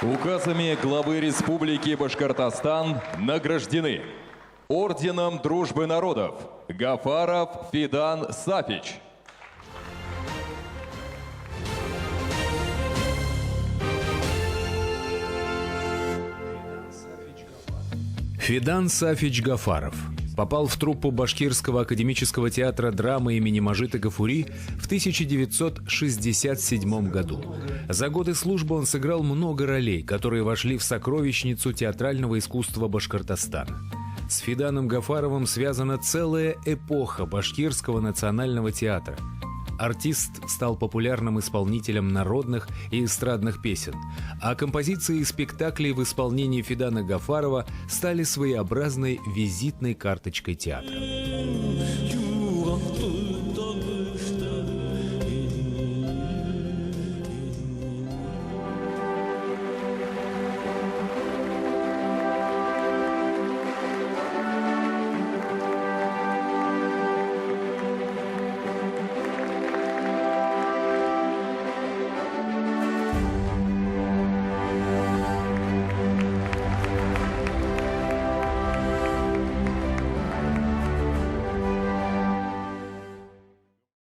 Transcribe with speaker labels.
Speaker 1: Указами главы Республики Башкортостан награждены Орденом Дружбы Народов Гафаров Фидан Сафич.
Speaker 2: Фидан Сафич Гафаров попал в труппу Башкирского академического театра драмы имени Мажита Гафури в 1967 году. За годы службы он сыграл много ролей, которые вошли в сокровищницу театрального искусства Башкортостана. С Фиданом Гафаровым связана целая эпоха Башкирского национального театра. Артист стал популярным исполнителем народных и эстрадных песен, а композиции и спектакли в исполнении Фидана Гафарова стали своеобразной визитной карточкой театра.